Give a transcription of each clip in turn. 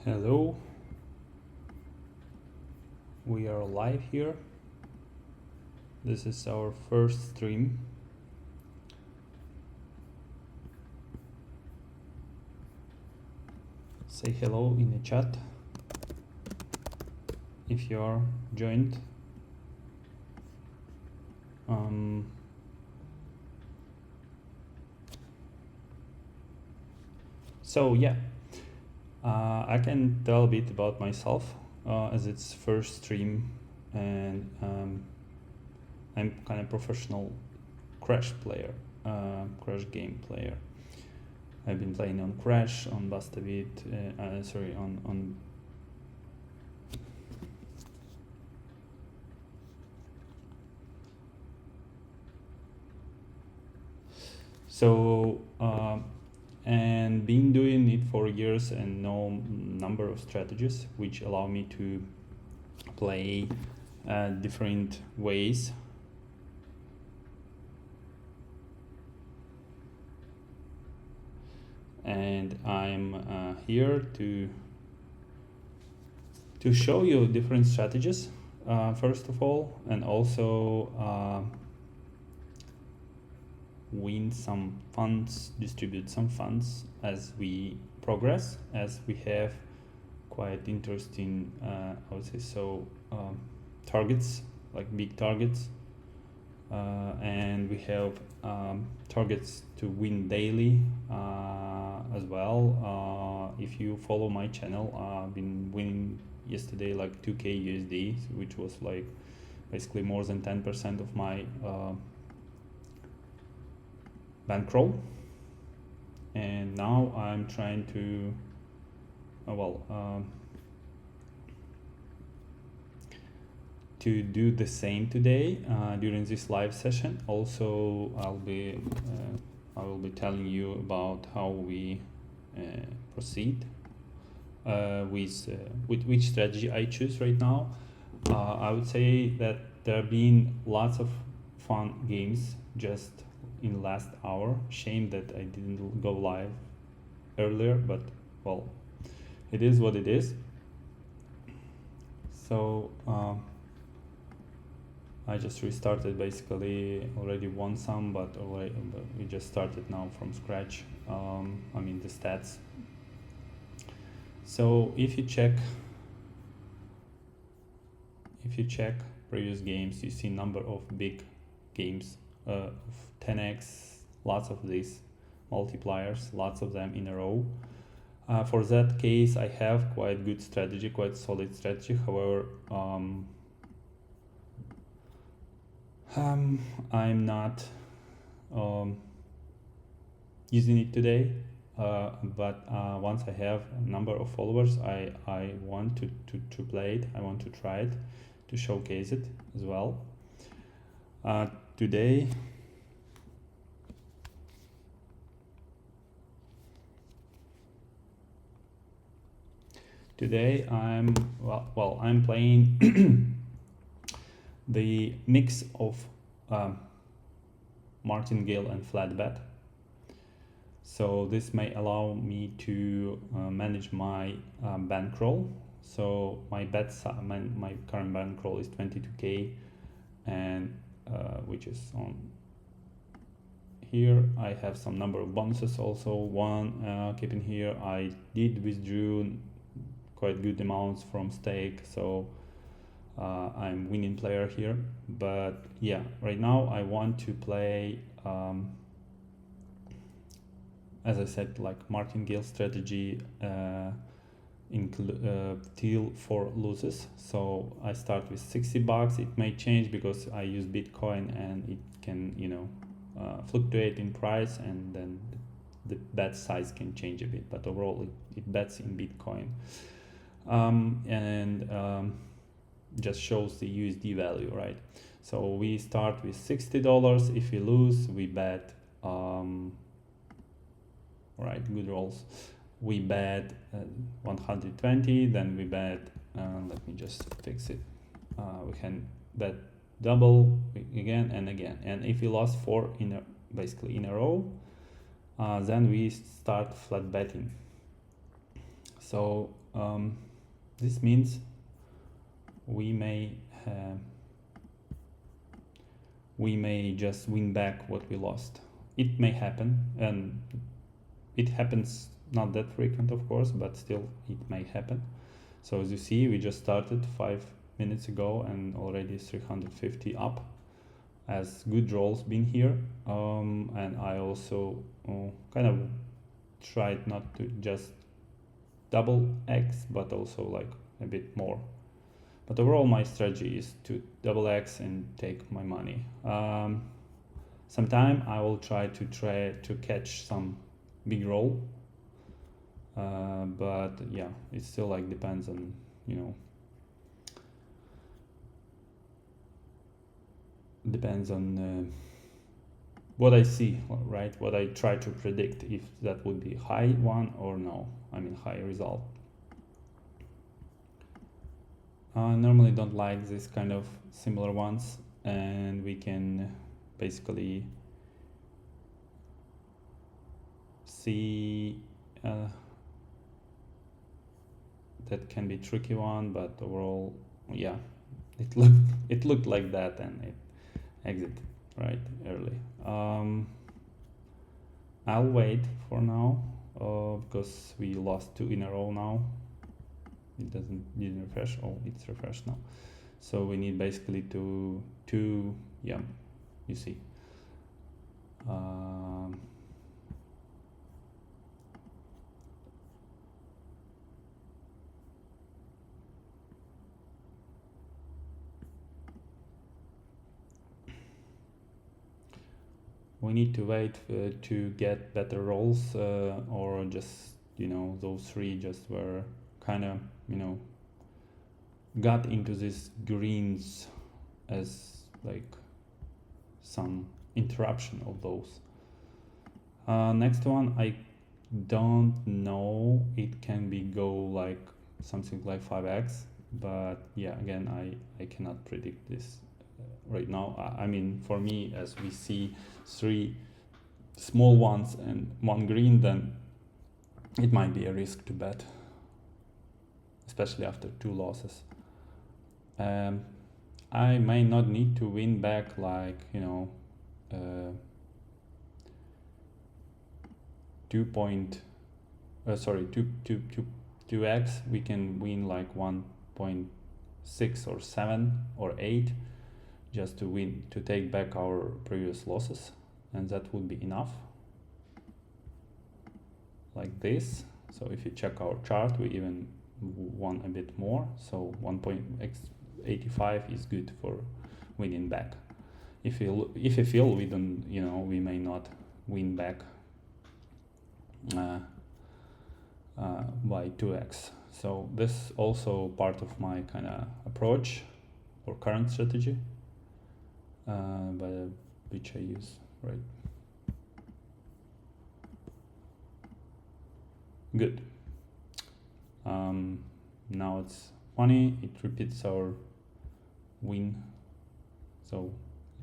Hello, we are live here. This is our first stream. Say hello in the chat if you are joined. So yeah, I can tell a bit about myself as it's first stream, and I'm kind of professional Crash player, Crash game player. I've been playing on Crash, on Bastavit, on so and been doing it for years and know number of strategies which allow me to play different ways. And I'm here to show you different strategies first of all, and also win some funds, distribute some funds as we progress, as we have quite interesting I would say so targets, like big targets, and we have targets to win daily as well. If you follow my channel, I've been winning yesterday like 2k USD, which was like basically more than 10% of my bankroll. And now I'm trying to to do the same today during this live session. Also, I will be telling you about how we proceed with which strategy I choose right now. I would say that there have been lots of fun games just in the last hour. Shame that I didn't go live earlier, but well, it is what it is. So I just restarted, basically already won some, but we just started now from scratch. I mean the stats. So if you check previous games, you see number of big games of 10x, lots of these multipliers, lots of them in a row. For that case, I have quite good strategy, quite solid strategy. However, I'm not using it today, but once I have a number of followers, I want to play it. I want to try it, to showcase it as well. Today I'm playing the mix of martingale and flat bet. So this may allow me to manage my bankroll. So my my current bankroll is 22k, and which is on here. I have some number of bonuses also. One keeping here. I did withdraw quite good amounts from stake, so I'm winning player here. But yeah, right now I want to play as I said, like martingale strategy till for losses. So I start with 60 bucks. It may change because I use Bitcoin, and it can, you know, fluctuate in price, and then the bet size can change a bit, but overall it bets in Bitcoin. Just shows the USD value, right? So we start with $60. If we lose, we bet right, good rolls, we bet 120, then we bet let me just fix it, we can bet double again and again, and if we lost 4 basically in a row, then we start flat betting. So This means we may just win back what we lost. It may happen, and it happens not that frequent, of course, but still it may happen. So as you see, we just started 5 minutes ago and already 350 up, as good rolls been here. And I also kind of tried not to just double X, but also like a bit more. But overall, my strategy is to double X and take my money. Sometime I will try to catch some big roll, but yeah, it still like depends on, you know, depends on what I see, right? What I try to predict, if that would be high one or no. I mean high result. I normally don't like this kind of similar ones, and we can basically see that can be tricky one, but overall, yeah, it looked like that, and it exited right early. I'll wait for now because we lost 2 in a row now. It didn't refresh. Oh, it's refreshed now. So we need basically to yeah, you see. We need to wait to get better rolls, or just, you know, those 3 just were kind of, you know, got into these greens as like some interruption of those. Next one, I don't know, it can be go like something like 5x, but yeah, again, I cannot predict this right now. I mean, for me, as we see 3 small ones and 1 green, then it might be a risk to bet, especially after 2 losses. I may not need to win back like, you know, 2x. We can win like 1.6 or 7 or 8 just to take back our previous losses, and that would be enough, like this. So if you check our chart, we even won a bit more, so 1.85 is good for winning back. If you feel we don't, you know, we may not win back by 2x. So this also part of my kind of approach or current strategy, but which I use, right? Good. Now it's funny, it repeats our win, so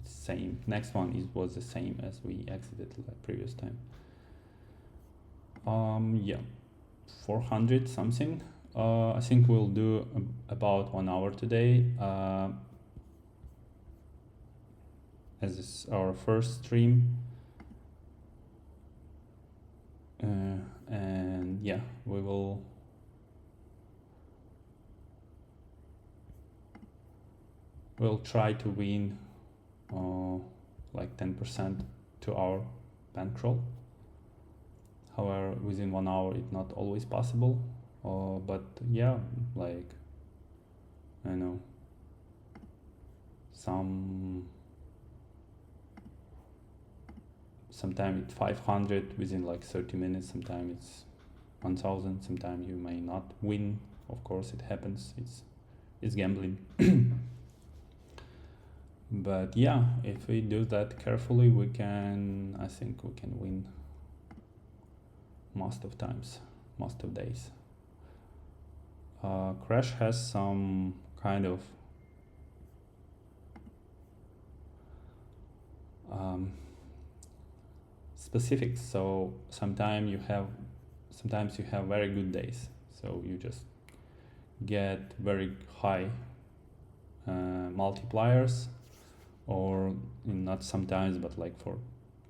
it's same. Next one was the same as we exited like previous time. Yeah, 400 something. I think we'll do about 1 hour today, as is our first stream. And yeah, we'll try to win like 10% to our bankroll. However, within 1 hour it's not always possible, but yeah, like, I know, sometimes it's 500 within like 30 minutes, sometimes it's 1000, sometimes you may not win. Of course, it happens, it's gambling. But yeah, if we do that carefully, I think we can win most of times, most of days. Crash has some kind of specifics. So sometimes you have very good days, so you just get very high multipliers, or not sometimes, but like for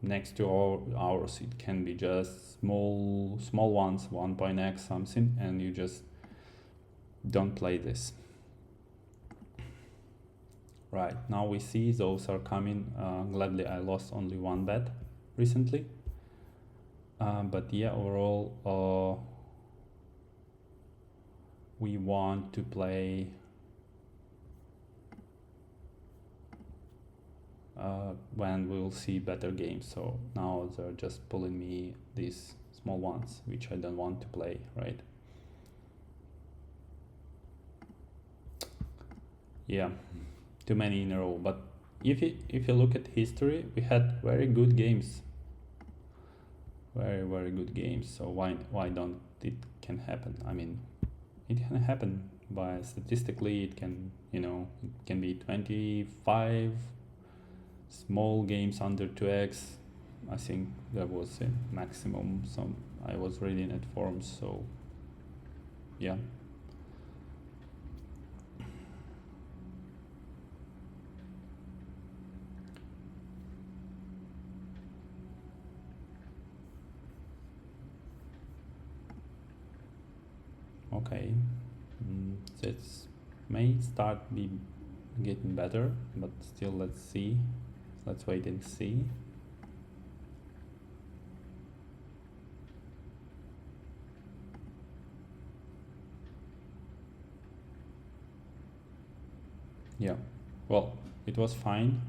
next 2 hours it can be just small ones, 1.x something, and you just don't play this. Right, now we see those are coming. Gladly I lost only one bet recently, but yeah, overall we want to play when we'll see better games. So now they're just pulling me these small ones which I don't want to play, right? Yeah, too many in a row. But if you look at history, we had very good games, very good games. So why don't it can happen? I mean, it can happen. By statistically, it can, it can be 25 small games under 2x. I think that was a maximum. Some I was reading at forums. So yeah. Okay, that may start be getting better, but still, let's see. Let's wait and see. Yeah, well, it was fine.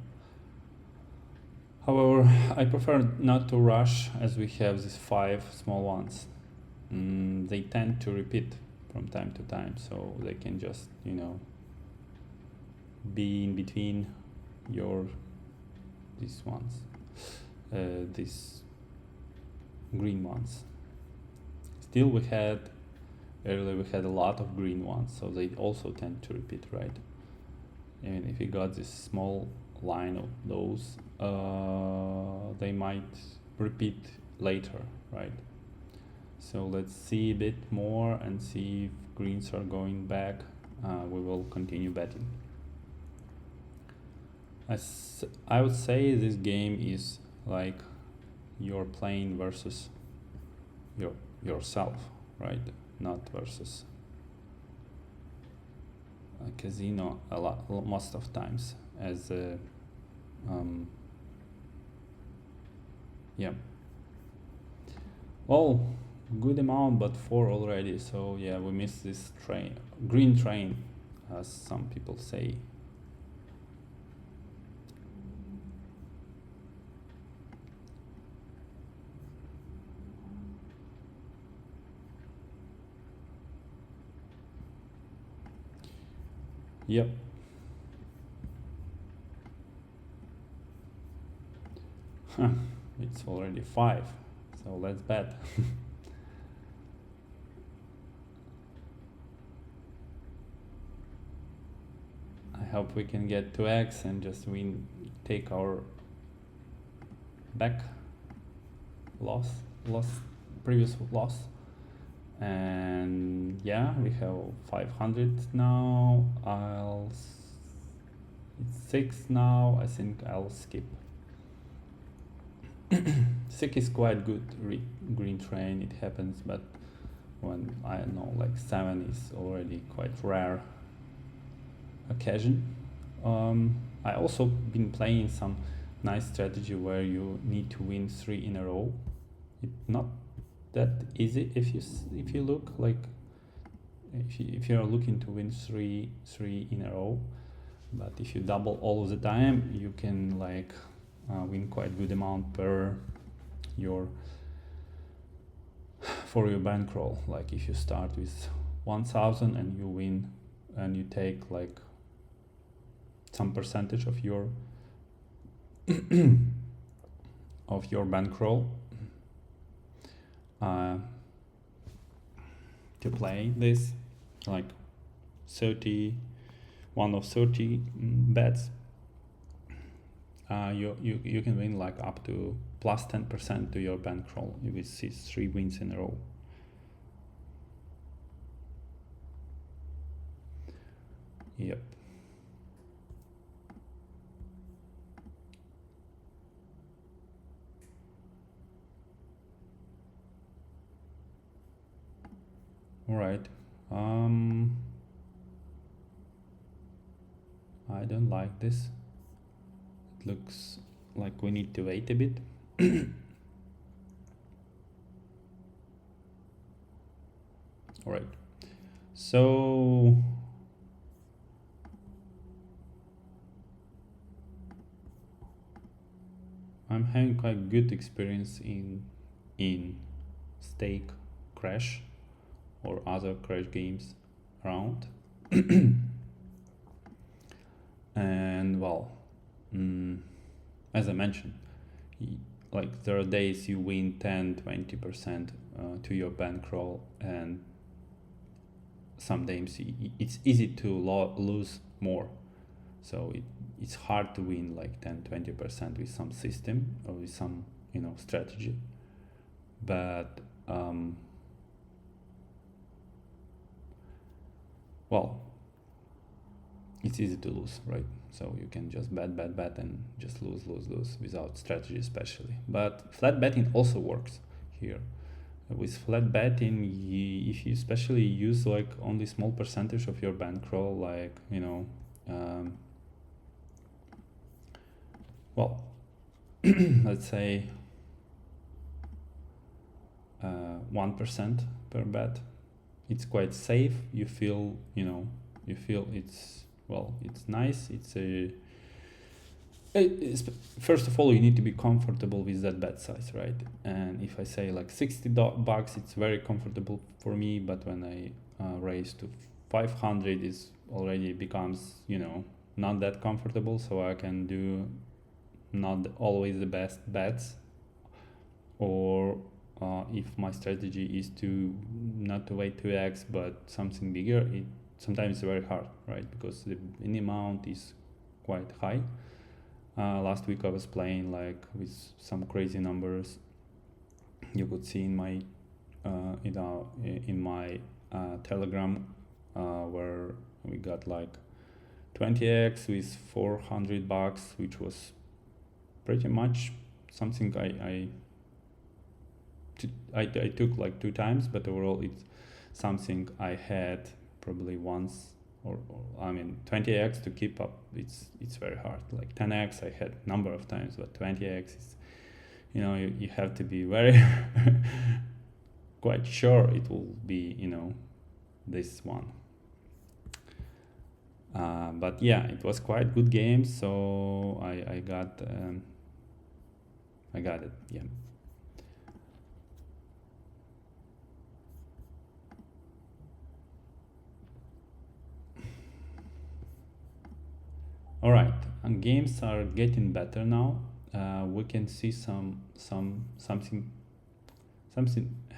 However, I prefer not to rush, as we have these 5 small ones. They tend to repeat from time to time, so they can just, be in between these ones, these green ones. Still, earlier we had a lot of green ones, so they also tend to repeat, right? And if you got this small line of those, they might repeat later, right? So let's see a bit more and see if greens are going back. We will continue betting. I would say this game is like you're playing versus yourself, right? Not versus a casino most of times, as yeah. Well, good amount, but 4 already. So yeah, we missed this green train, as some people say. Yep. It's already 5, so let's bet. I hope we can get 2x and just take our back previous loss. And yeah, we have 500 now. It's 6 now. I think I'll skip. 6 is quite good green train, it happens, but when I don't know, like 7 is already quite rare occasion. I also been playing some nice strategy where you need to win 3 in a row. It's not that easy if you look, like if you're looking to win three in a row, but if you double all of the time, you can like win quite good amount for your bankroll. Like if you start with 1,000 and you win and you take like some percentage of your bankroll to play this, like 1 of 30 bets, you can win like up to plus 10% to your bankroll with these 3 wins in a row. Yep. All right. I don't like this. It looks like we need to wait a bit. All right. So I'm having quite good experience in Stake Crash or other Crash games around. And well, as I mentioned, like there are days you win 10-20% to your bankroll, and some days it's easy to lose more. So it's hard to win like 10-20% with some system or with some strategy. But well, it's easy to lose, right? So you can just bet and just lose without strategy especially. But flat betting also works here. With flat betting, if you especially use like only small percentage of your bankroll, like well, let's say 1% per bet, it's quite safe. You feel it's nice. First of all, you need to be comfortable with that bet size, right? And if I say like $60, it's very comfortable for me. But when I raise to 500, it already becomes not that comfortable. So I can do not always the best bets, or if my strategy is to not to wait 2x but something bigger, sometimes it's very hard, right? Because the win amount is quite high. Last week I was playing like with some crazy numbers. You could see in my Telegram where we got like 20x with $400, which was pretty much something I took like 2 times, but overall it's something I had probably once, or I mean 20x to keep up. It's very hard. Like 10x I had number of times, but 20x is you have to be very quite sure it will be this one. But yeah, it was quite good game, so I got it. Yeah. All right, and games are getting better now. We can see something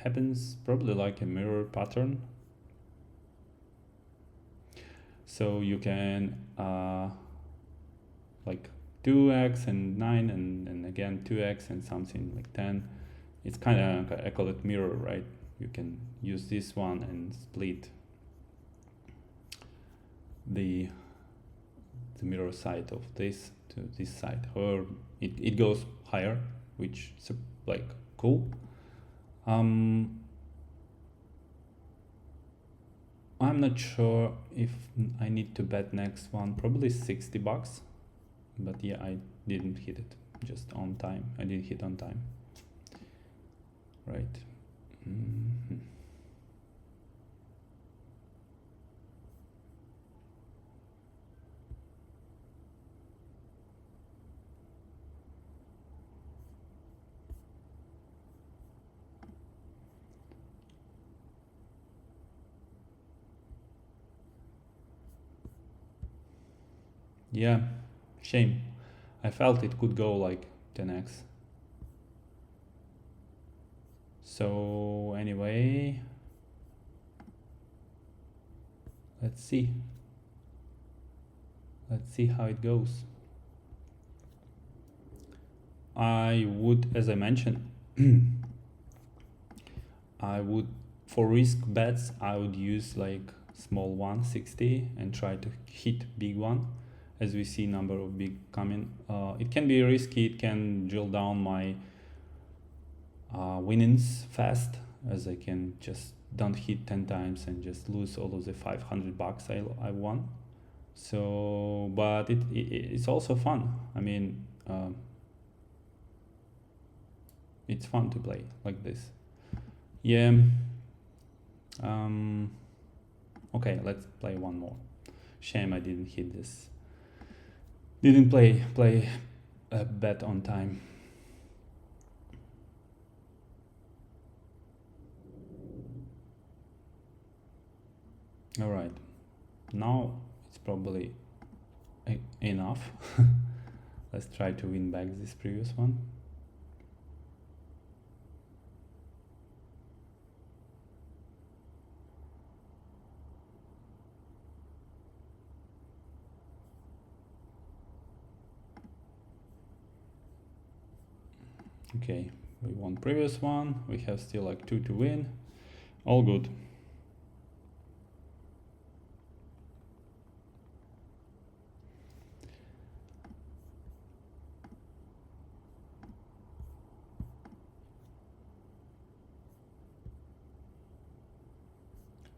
happens, probably like a mirror pattern. So you can like 2x and 9 and again 2x and something like 10. It's kind of, I call it mirror, right? You can use this one and split the mirror side of this to this side. However, it goes higher, which is like cool. I'm not sure if I need to bet next one. Probably $60, but yeah, I didn't hit it just on time. I didn't hit on time, right? Mm-hmm. Yeah, shame. I felt it could go like 10x. So anyway, let's see how it goes. I would, as I mentioned, I would, for risk bets, I would use like small one 60 and try to hit big one. As we see number of big coming, it can be risky, it can drill down my winnings fast, as I can just don't hit 10 times and just lose all of the $500 I won. So, but it's also fun. I mean, it's fun to play like this. Yeah. Okay, let's play one more. Shame I didn't hit this. Didn't play a bet on time. All right, now it's probably enough. Let's try to win back this previous one. Okay, we won previous one. We have still like 2 to win. All good.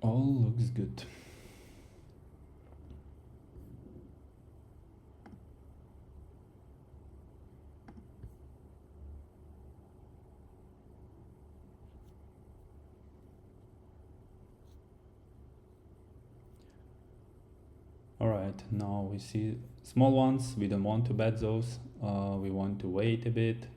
All looks good. All right, now we see small ones. We don't want to bet those. We want to wait a bit.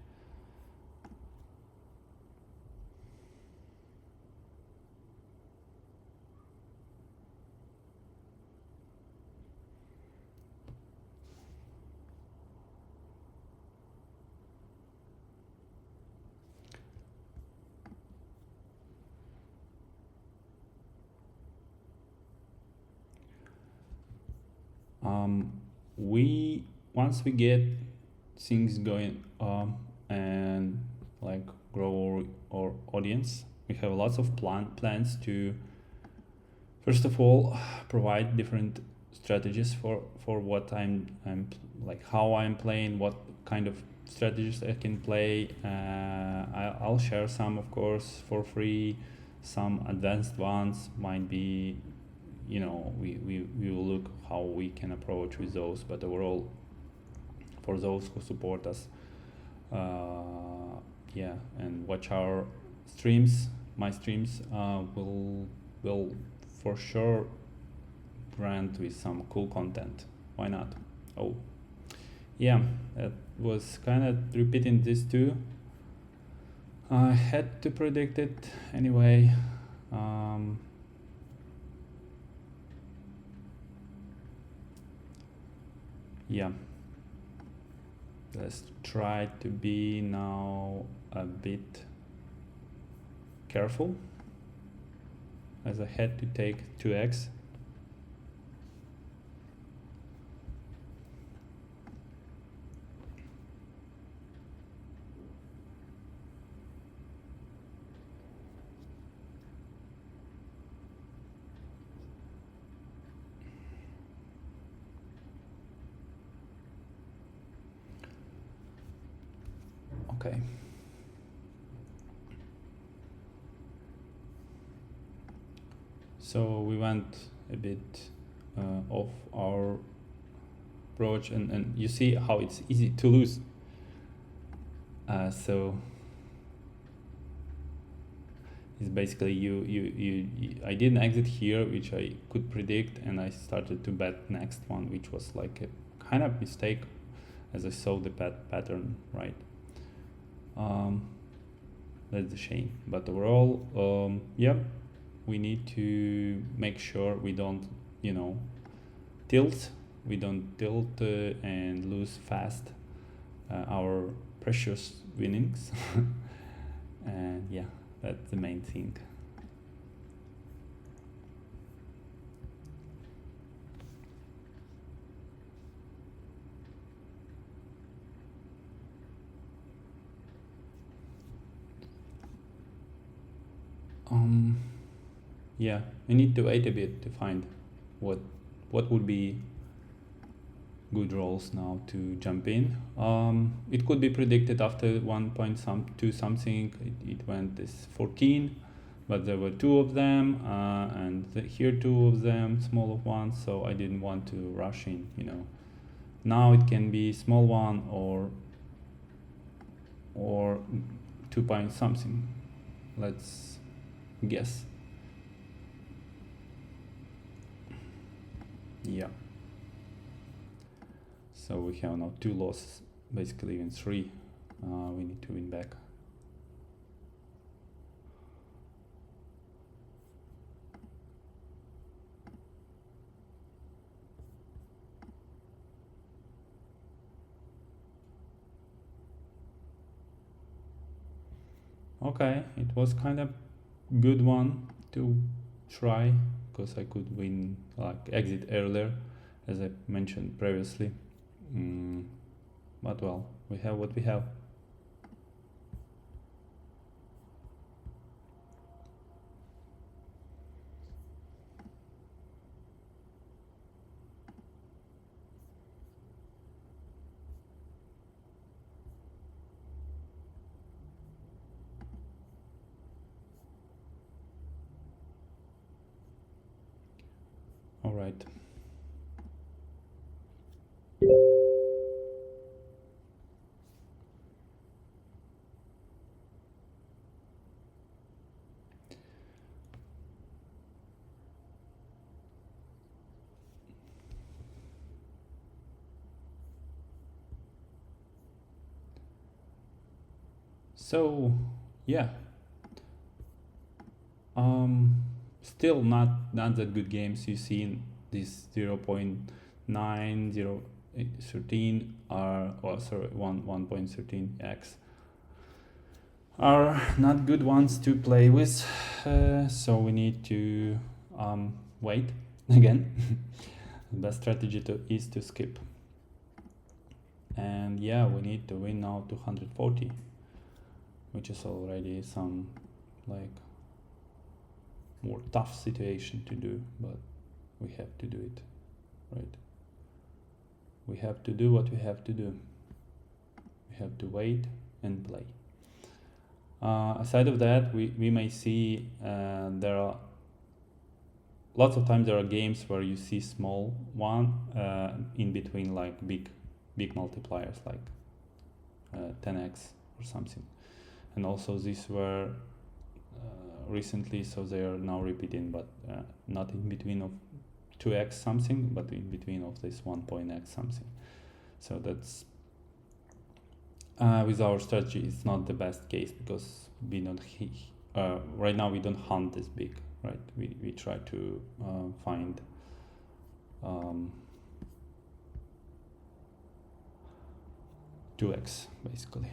Once we get things going and like grow our audience, we have lots of plans to first of all provide different strategies for what I'm like how I'm playing, what kind of strategies I can play. I'll share some, of course, for free. Some advanced ones might be, you know, we will look how we can approach with those, but overall, for those who support us, yeah, and watch our streams, my streams, will for sure grant with some cool content. Why not? Oh, yeah, that was kind of repeating this too. I had to predict it anyway. Yeah, let's try to be now a bit careful, as I had to take 2x. Okay. So we went a bit off our approach, and you see how it's easy to lose. So it's basically you I didn't exit here, which I could predict, and I started to bet next one, which was like a kind of mistake, as I saw the pattern, right? That's a shame, but overall, yeah, we need to make sure we don't, you know, tilt and lose fast our precious winnings. And yeah, that's the main thing. yeah, we need to wait a bit to find what would be good roles now to jump in. It could be predicted after 1.2 something. It went this 14, but there were two of them, and here two of them, small ones. So I didn't want to rush in. Now it can be small one or 2 point something. Let's guess. Yeah. So we have now 2 losses, basically even 3. We need to win back. Okay, it was kind of good one to try because I could win, like exit earlier, as I mentioned previously. But well, we have what we have. All right. So yeah, still not that good games. You see in this 0.9, 0.13 are, oh sorry, 1.13x are not good ones to play with. So we need to wait again. The best strategy is to skip. And yeah, we need to win now 240, which is already some like more tough situation to do, but we have to do it, right? We have to do what we have to do. We have to wait and play. Aside of that, we may see there are lots of times there are games where you see small one in between, like big multipliers, like 10x or something. And also these were recently, so they are now repeating, but not in between of 2x something, but in between of this 1.x something. So that's with our strategy, it's not the best case because we don't right now we don't hunt this big, right? We try to find 2x basically.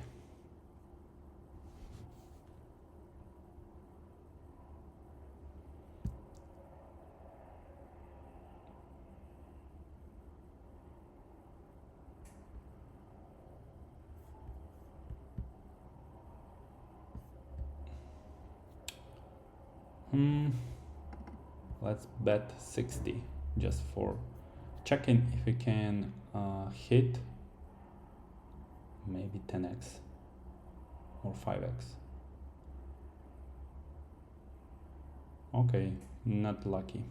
Let's bet 60 just for checking if we can hit maybe 10x or 5x. Okay, not lucky.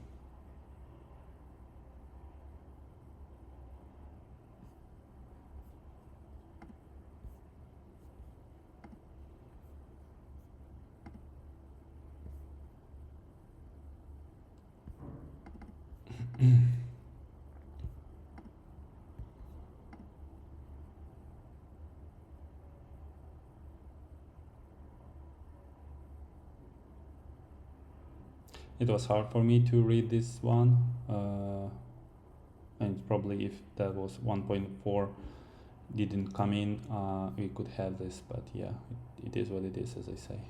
It was hard for me to read this one, and probably if that was 1.4 didn't come in, we could have this, but yeah, it is what it is, as I say.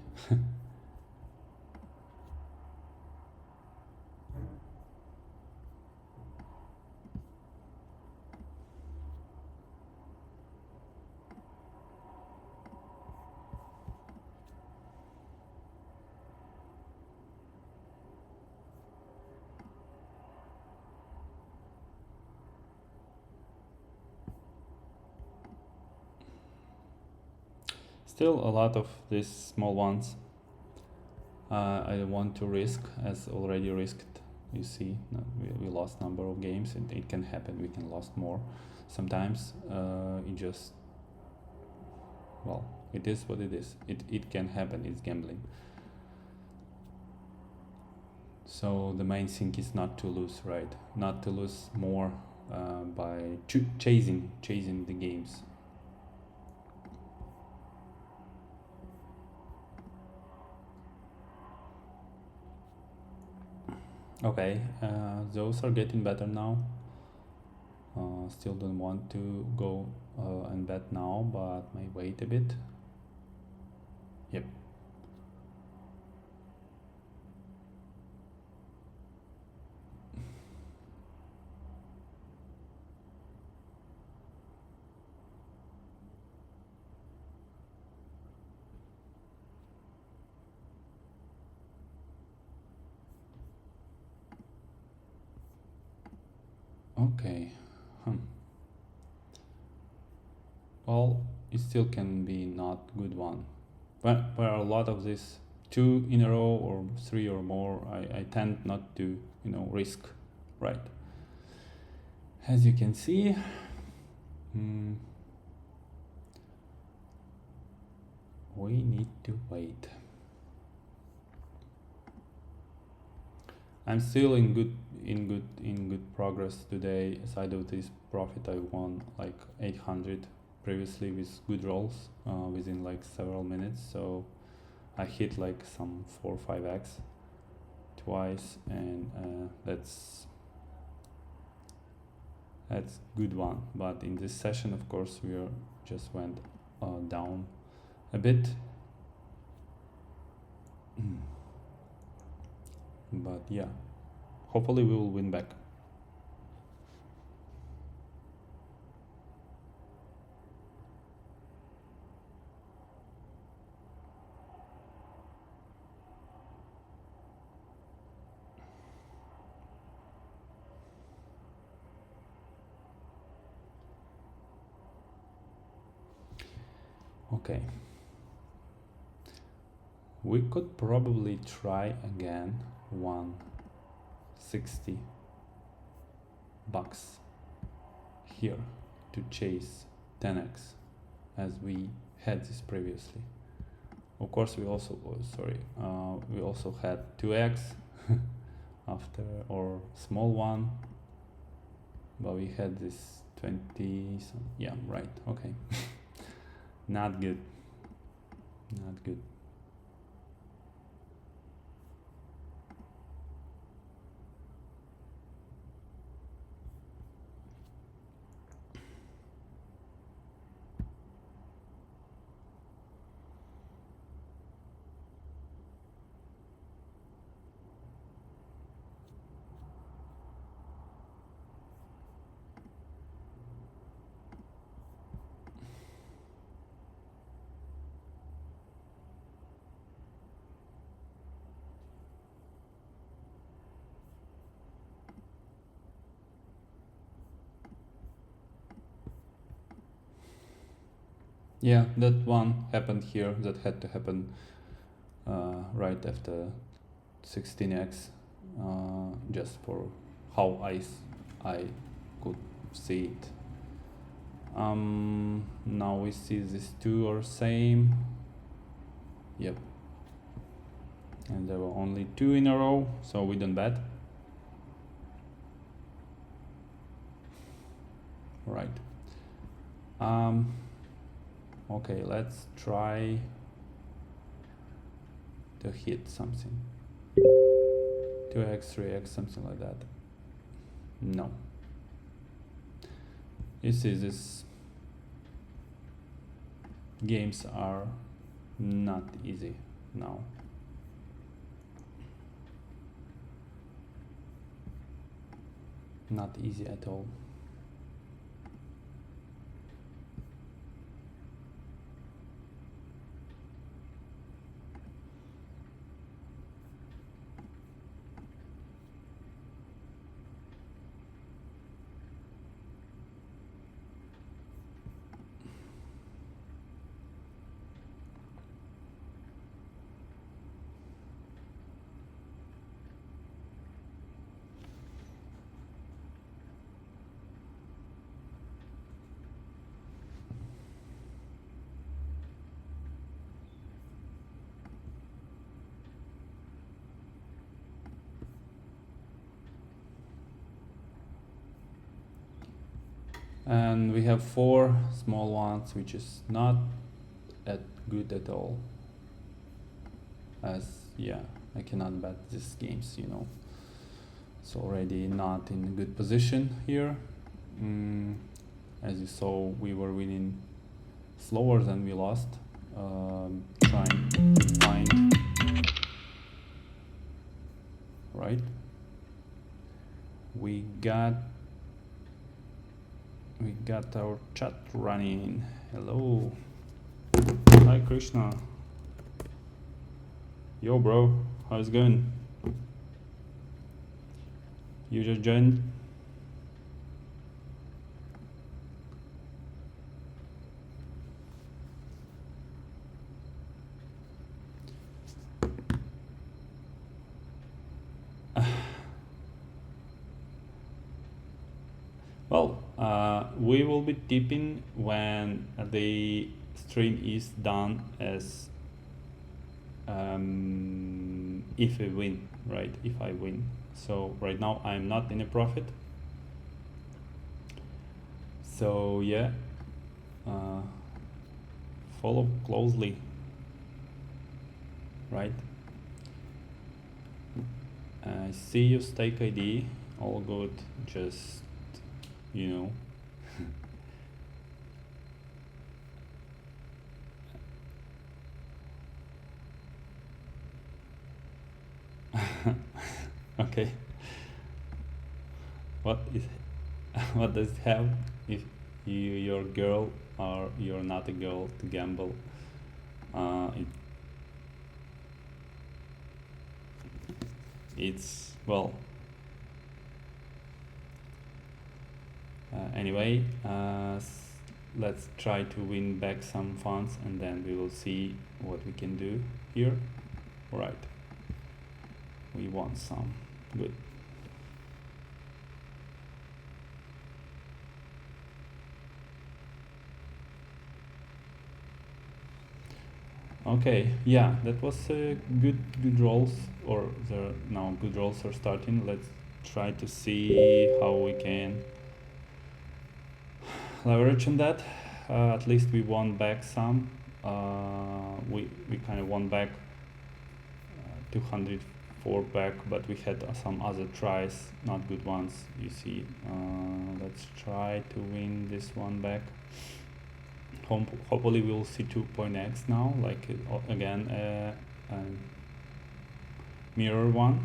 still a lot of these small ones I don't want to risk, as already risked. You see, we lost number of games, and it can happen. We can lose more. Sometimes it just, well, it is what it is. It can happen. It's gambling. So the main thing is not to lose, right? Not to lose more by chasing the games. Okay, those are getting better now. Still don't want to go and bet now, but may wait a bit. Yep. Okay. Well, it still can be not good one. But there are a lot of this 2 in a row or 3 or more. I tend not to, risk, right? As you can see, we need to wait. I'm still in good progress today. Aside of this profit, I won like 800 previously with good rolls within like several minutes. So I hit like some 4 or 5x twice, and that's good one. But in this session, of course, we just went down a bit. But yeah, hopefully we will win back. Okay. We could probably try again 160 bucks here to chase 10x as we had this previously. Of course, we also we also had 2x after, or small one, but we had this 20. Yeah, right. Okay. Not good. Not good. Yeah, that one happened here. That had to happen right after 16x, just for how I could see it. Now we see these two are same. Yep. And there were only 2 in a row, so we don't bet. Right. Okay, let's try to hit something. 2x, 3x, something like that. No. You see, these games are not easy now. Not easy at all. And we have 4 small ones, which is not at good at all. As yeah, I cannot bet these games, you know. It's already not in a good position here. As you saw, we were winning slower than we lost. Trying to find right. We got our chat running. Hello. Hi Krishna. Yo bro, how's it going? You just joined? Well, we will be tipping when the stream is done, as if I win, right? If I win. So right now I'm not in a profit. So yeah, follow closely, right? I see your stake ID, all good, just, you know. Okay. What does it have if you're a girl or you're not a girl to gamble? It's well. Anyway, let's try to win back some funds, and then we will see what we can do here. All right. We want some. Good. Okay, yeah, that was good rolls, or now good rolls are starting. Let's try to see how we can leverage on that. At least we won back some. We kind of won back 204 back, but we had some other tries, not good ones. You see, let's try to win this one back. Hopefully we'll see 2.x now, like again mirror one.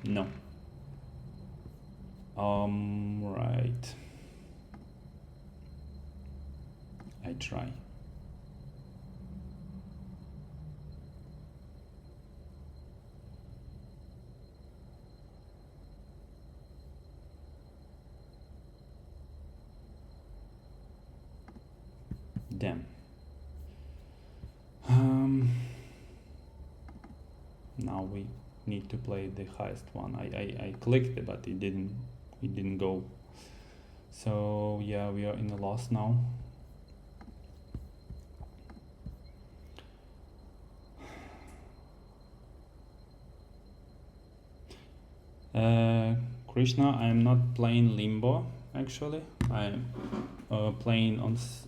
No. Right. I try. Damn. Now we need to play the highest one. I clicked it, but it didn't go. So yeah, we are in a loss now. Krishna, I am not playing Limbo actually. I'm playing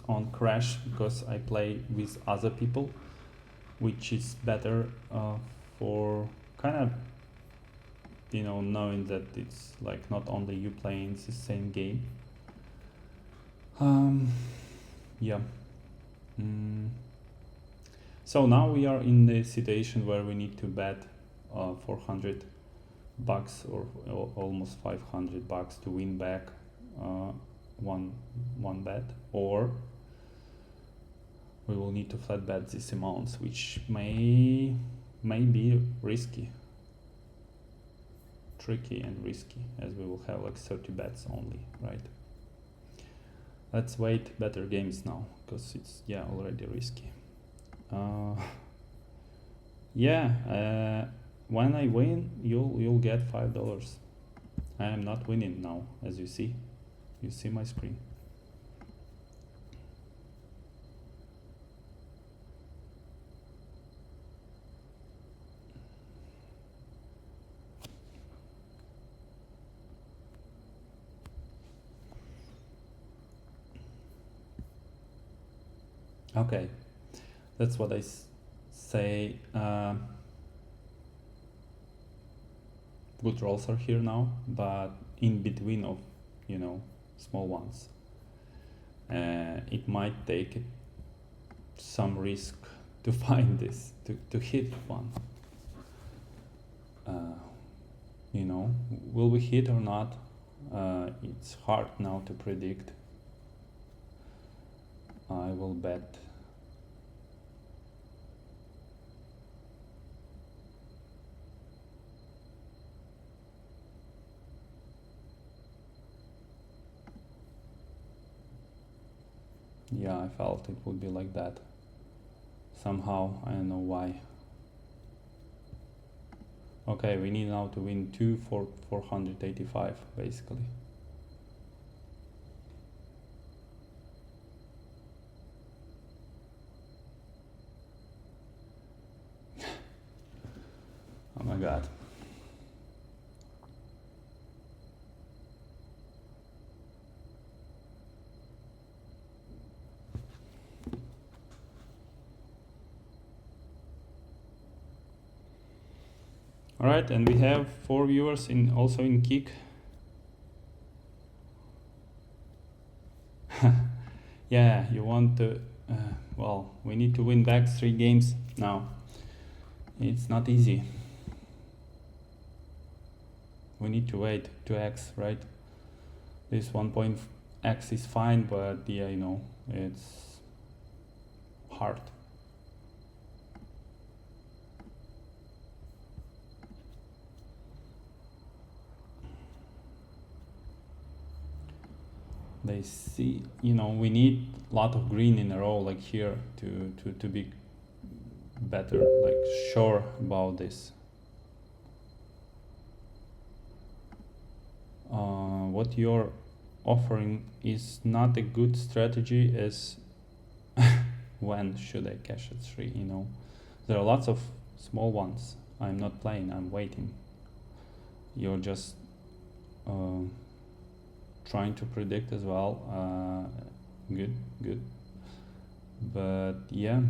on Crash because I play with other people, which is better for kind of, you know, knowing that it's like not only you playing the same game. Yeah. So now we are in the situation where we need to bet $400 or almost $500 to win back one bet, or we will need to flat bet these amounts, which may be tricky and risky, as we will have like 30 bets only, right? Let's wait better games now, because it's already risky. When I win, you'll get $5. I am not winning now, as you see. You see my screen. Okay, that's what I say. Good rolls are here now, but in between of, small ones. It might take some risk to find this, to hit one. Will we hit or not? It's hard now to predict. I will bet. Yeah, I felt it would be like that. Somehow, I don't know why. Okay, we need now to win 2 for 485, basically. Oh my god. All right, and we have 4 viewers also in Kick. Yeah, you want to. Well, we need to win back 3 games now. It's not easy. We need to wait 2x, right? This 1.x is fine, but yeah, it's hard. They see, we need a lot of green in a row, like here, to be better, like sure about this. What you're offering is not a good strategy, as when should I cash at 3, There are lots of small ones. I'm not playing, I'm waiting. You're just trying to predict as well. Good. But yeah,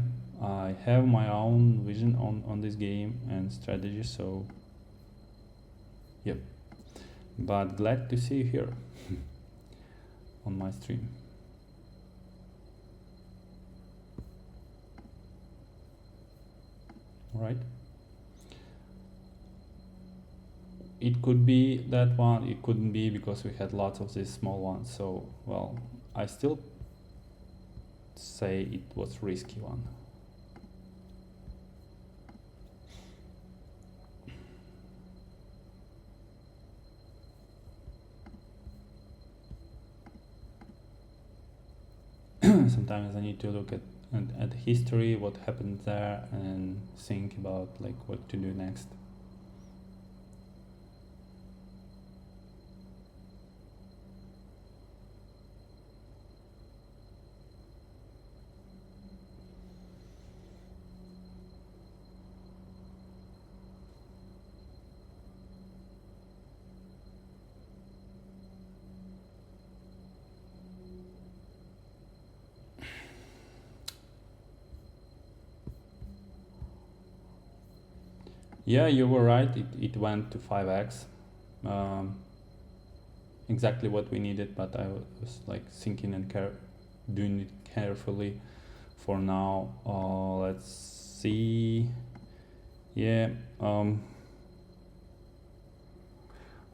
I have my own vision on this game and strategy, so yep. But glad to see you here on my stream. All right. It could be that one, it couldn't be, because we had lots of these small ones. So, well, I still say it was risky one. Sometimes I need to look at history, what happened there, and think about like what to do next. Yeah, you were right. It went to 5x. Exactly what we needed, but I was like thinking and doing it carefully. For now, let's see. Yeah,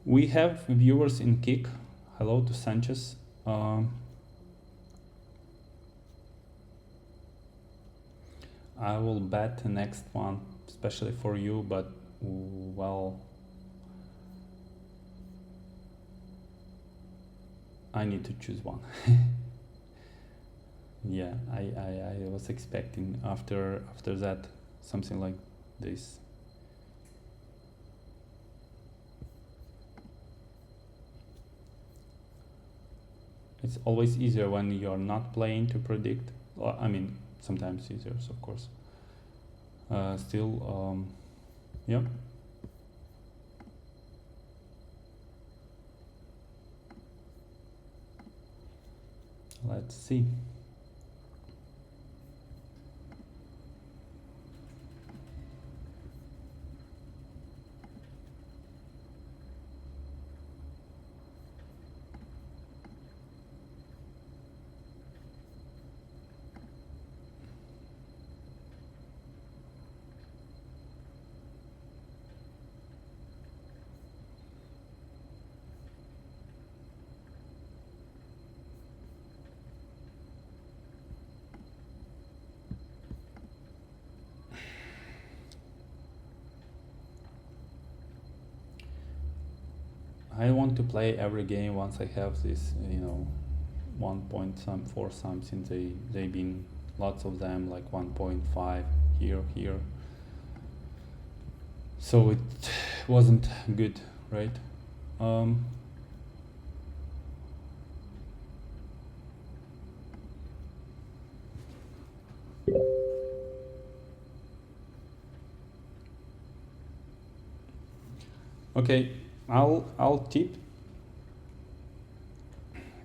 we have viewers in Kick. Hello to Sanchez. I will bet the next one, especially for you, but well, I need to choose one. Yeah, I was expecting after that something like this. It's always easier when you're not playing to predict. Well, I mean, sometimes easier, of course. Still, yeah. Let's see. I want to play every game once I have this, 1 point something. They've been lots of them, like 1.5 here. So it wasn't good, right? Okay, I'll tip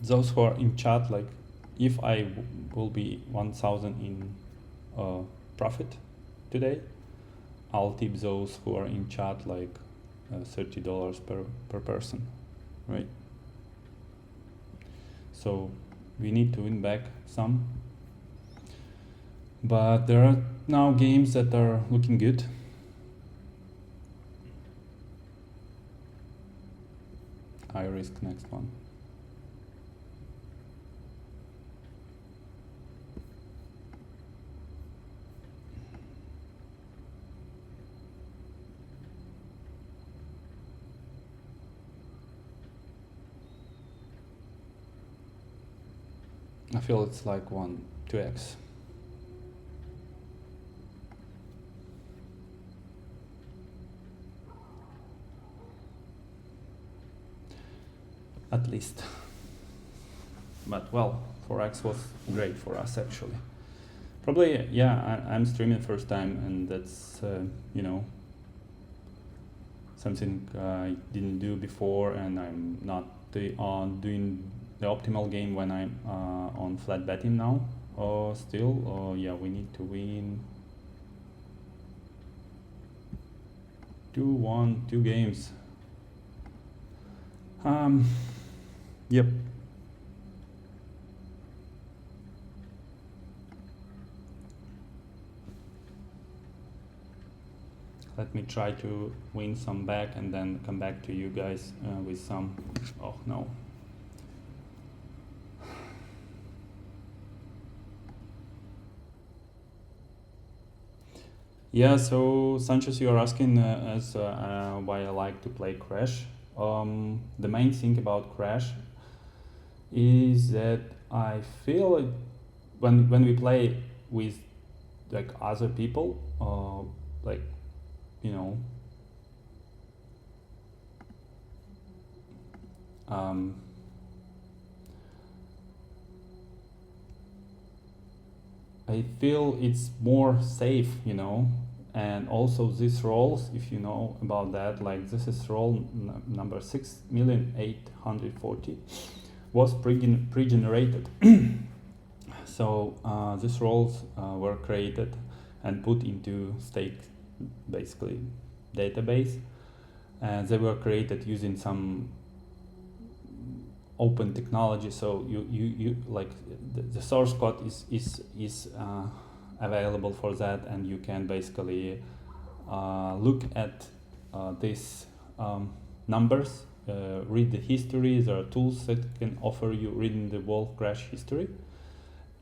those who are in chat, like if I will be 1000 in profit today, I'll tip those who are in chat like $30 per person, right? So we need to win back some, but there are now games that are looking good. High risk, next one. I feel it's like 2x. At least. But well, 4x was great for us actually. Probably, yeah, I'm streaming first time, and that's, something I didn't do before, and I'm not doing the optimal game when I'm on flat betting now. Still, yeah, we need to win 2 games. Yep. Let me try to win some back and then come back to you guys with some. Oh no. Yeah, so Sanchez, you are asking as why I like to play Crash. The main thing about Crash is that I feel it, when we play with like other people, like, I feel it's more safe, and also these roles, if you know about that, like this is role number 6,840,000 was pre-generated. So these roles were created and put into stake, basically database, and they were created using some open technology. So you like the source code is available for that, and you can basically look at these numbers, read the history. There are tools that can offer you reading the whole crash history,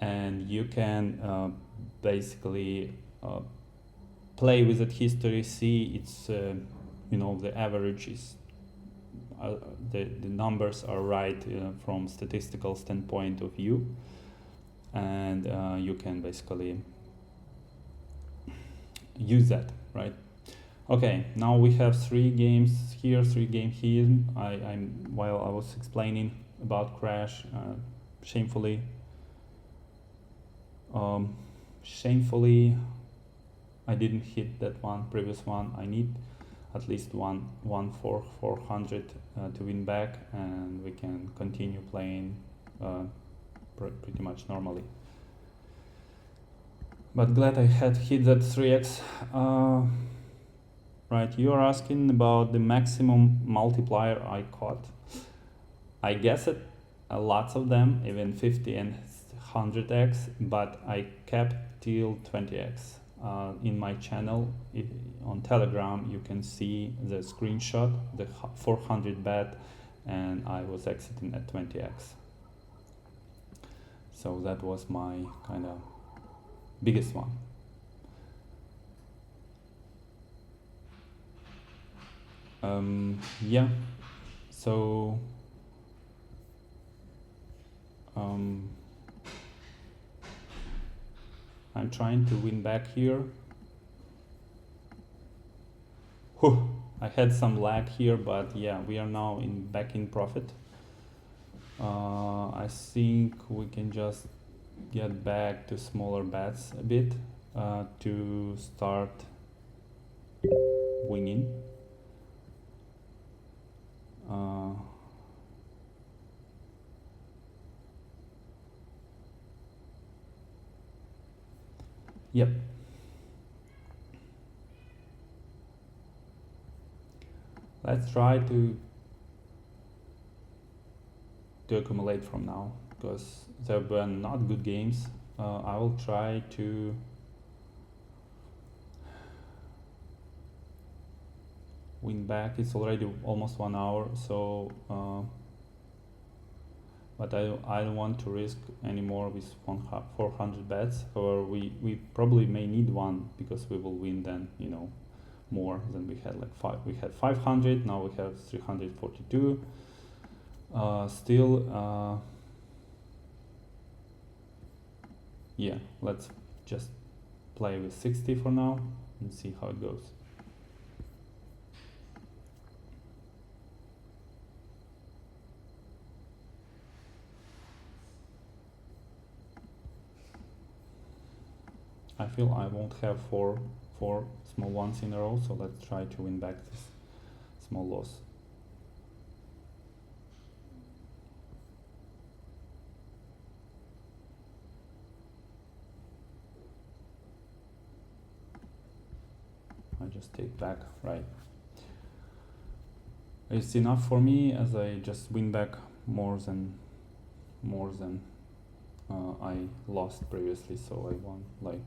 and you can basically play with that history, see it's the average is the numbers are right from statistical standpoint of view, and you can basically use that, right? Okay, now we have 3 games here, 3 games here. While I was explaining about Crash, shamefully, I didn't hit that previous one. I need at least 400 to win back, and we can continue playing pretty much normally. But glad I had hit that 3x. Right, you are asking about the maximum multiplier I caught. I guessed lots of them, even 50 and 100x, but I kept till 20x. In my channel on Telegram, you can see the screenshot, the 400 bet, and I was exiting at 20x. So that was my kind of biggest one. Yeah, So I'm trying to win back here. Whew, I had some lag here, but yeah, we are now back in profit. I think we can just get back to smaller bets a bit to start winning. Yep. Let's try to accumulate from now, because there were not good games. I will try to win back. It's already almost 1 hour, so but I don't want to risk anymore with 400 bets. However, we probably may need one, because we will win then, you know, more than we had. Like we had 500, now we have 342. Still, yeah, let's just play with 60 for now and see how it goes. I feel I won't have four small ones in a row, so let's try to win back this small loss. I just take back, right? It's enough for me, as I just win back more than I lost previously, so I won like,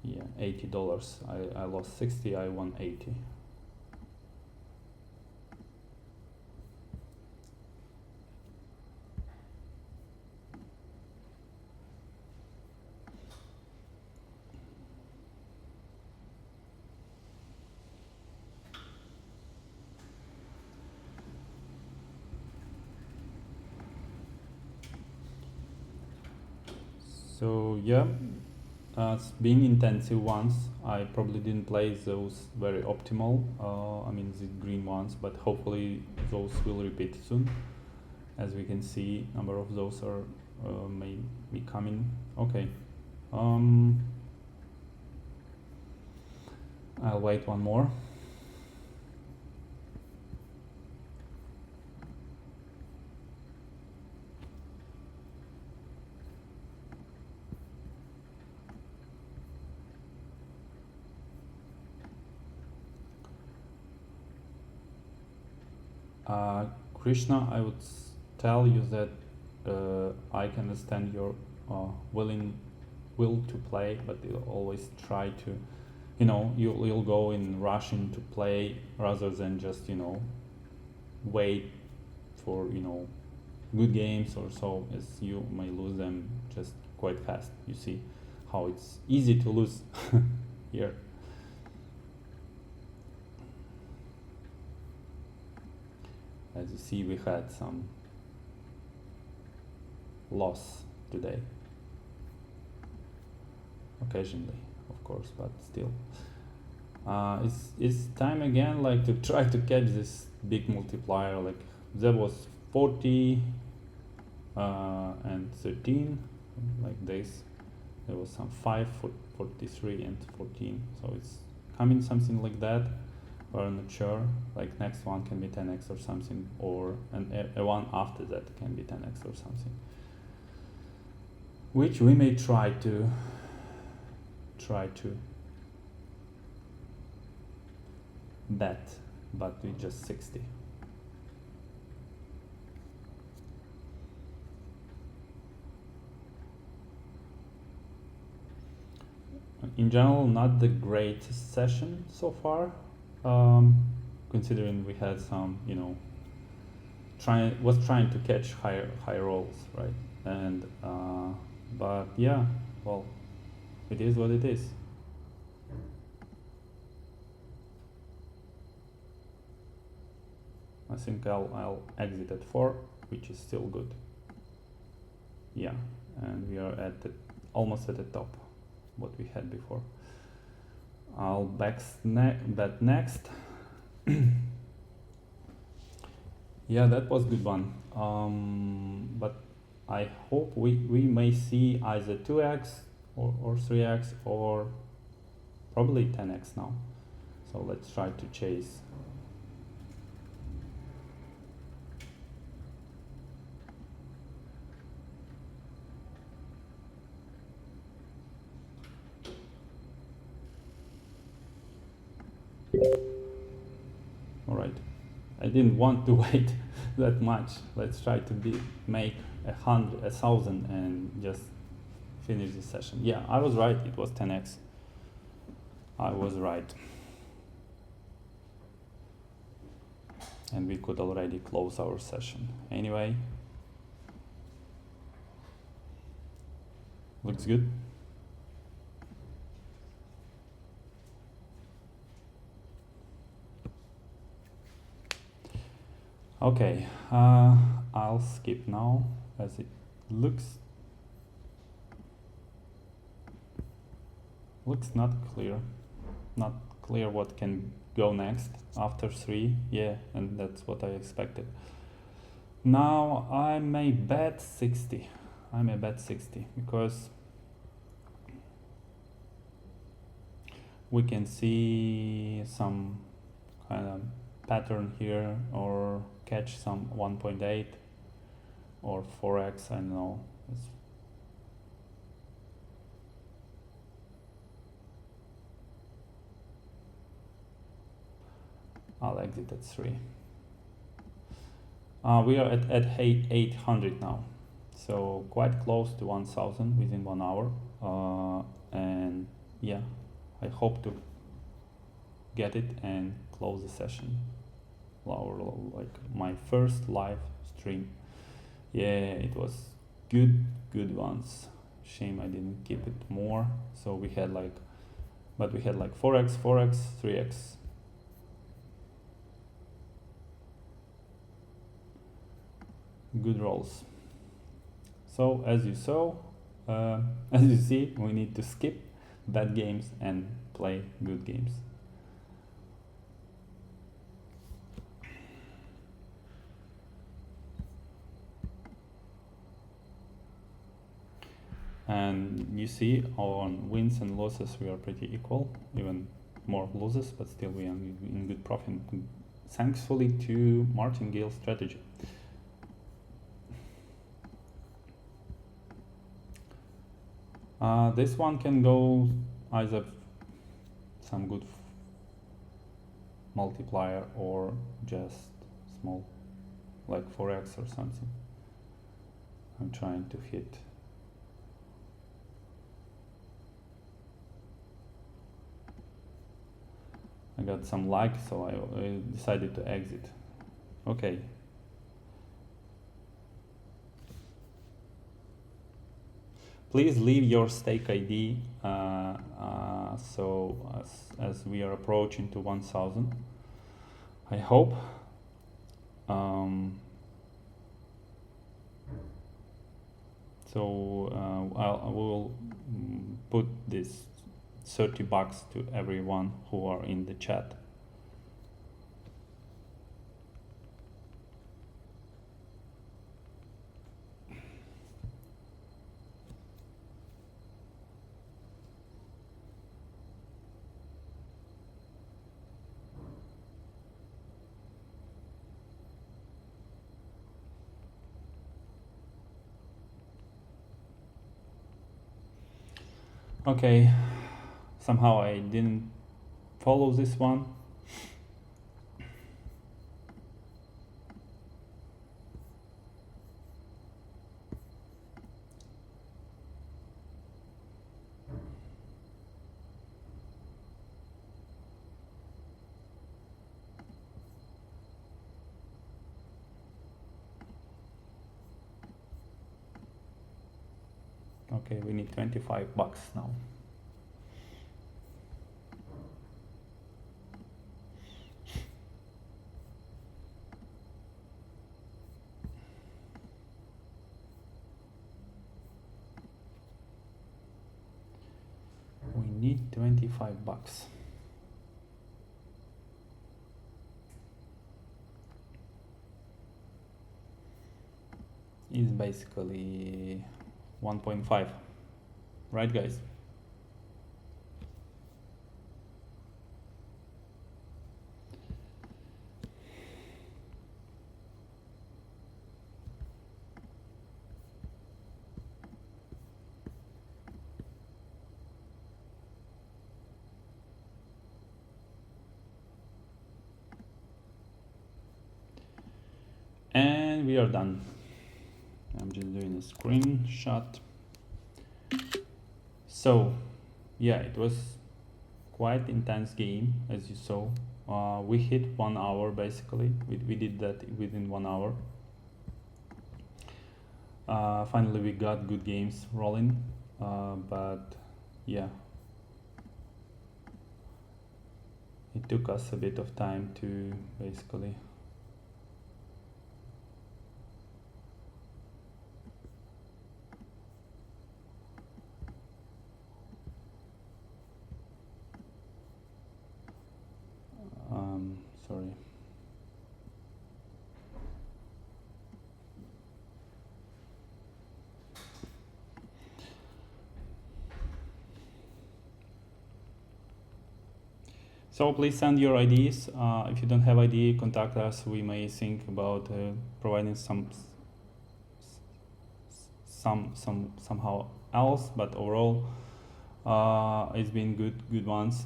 yeah, $80. I lost 60, I won 80. So yeah, being intensive ones, I probably didn't play those very optimal, I mean the green ones, but hopefully those will repeat soon. As we can see, number of those are may be coming. Okay, I'll wait one more. Krishna, I would tell you that I can understand your will to play, but you always try to, you know, you'll go in rushing to play rather than just, you know, wait for, you know, good games or so, as you may lose them just quite fast. You see how it's easy to lose here. As you see, we had some loss today, occasionally, of course, but still. It's time again, like, to try to catch this big multiplier. Like, there was 40 and 13, like this. There was some 5, 43 and 14, so it's coming something like that. We're not sure, like next one can be 10x or something, or a one after that can be 10x or something, which we may try to bet, but with just 60. In general, not the greatest session so far. Considering we had some, you know, was trying to catch high rolls, right? And but yeah, well, it is what it is. I think I'll exit at 4, which is still good. Yeah, and we are at almost at the top, what we had before. I'll bet next. Yeah, that was good one. But I hope we may see either 2x or 3x or probably 10x now. So let's try to chase. All right, I didn't want to wait that much. Let's try to make 1,000 and just finish the session. Yeah, I was right. It was 10x. I was right. And we could already close our session. Anyway, looks good. Okay, I'll skip now as it looks not clear. Not clear what can go next after 3. Yeah, and that's what I expected. Now I may bet 60. I may bet 60 because we can see some kind of pattern here or catch some 1.8 or 4x, I don't know. I'll exit at 3. We are at 800 now, so quite close to 1,000 within 1 hour. And yeah, I hope to get it and close the session. Like my first live stream. Yeah, it was good ones. Shame I didn't keep it more. So we had like 4x, 3x. Good rolls. So as you saw, as you see, we need to skip bad games and play good games. And you see on wins and losses we are pretty equal, even more losses, but still we are in good profit, thankfully to martingale strategy. This one can go either some good multiplier or just small, like 4x or something. I'm trying to hit. I got some lag, so I decided to exit. Okay. Please leave your stake ID. So as we are approaching to 1,000, I hope. I will put this $30 to everyone who are in the chat. Okay, somehow I didn't follow this one. Okay, we need $25 now. me $25. Is basically 1.5, right guys? And we are done. I'm just doing a screenshot. So yeah, it was quite intense game, as you saw. We hit 1 hour basically. We did that within 1 hour. Finally we got good games rolling, but yeah, it took us a bit of time to basically sorry. So please send your IDs. If you don't have ID, contact us. We may think about providing somehow else, but overall, it's been good ones.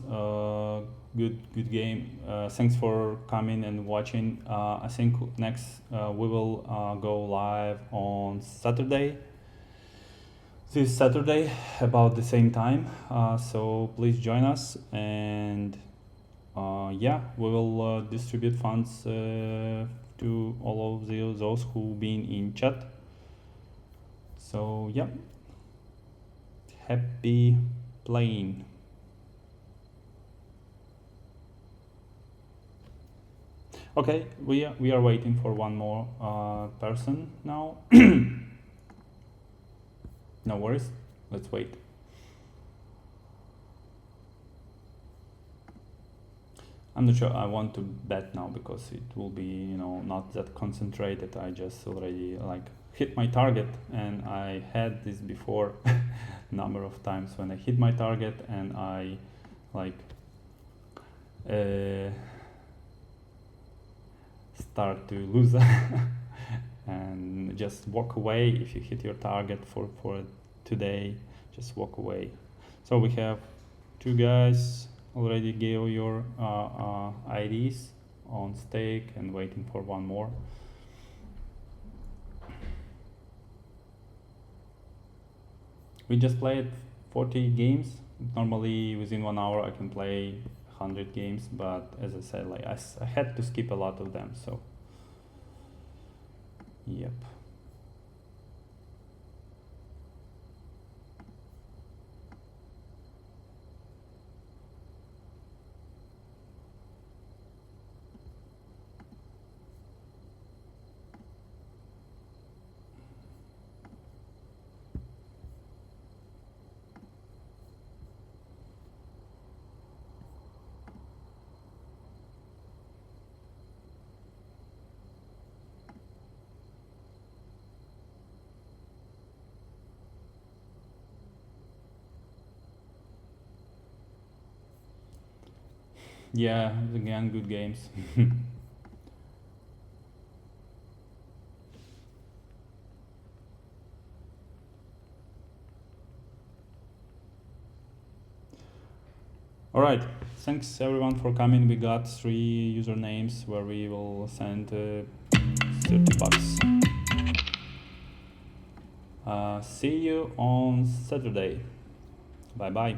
Good game. Thanks for coming and watching. I think next we will go live on Saturday. This Saturday about the same time. So please join us, and yeah, we will distribute funds to all of those who've been in chat. So yeah, happy playing. Okay, we are waiting for one more person now. No worries, let's wait. I'm not sure I want to bet now because it will be, you know, not that concentrated. I just already like hit my target, and I had this before number of times when I hit my target and I like start to lose and just walk away. If you hit your target for today, just walk away. So we have 2 guys already gave your IDs on stake and waiting for 1 more. We just played 40 games. Normally within 1 hour I can play 100 games, but as I said, like I had to skip a lot of them, so yep. Yeah, again, good games. All right, thanks everyone for coming. We got 3 usernames where we will send $30. See you on Saturday. Bye bye.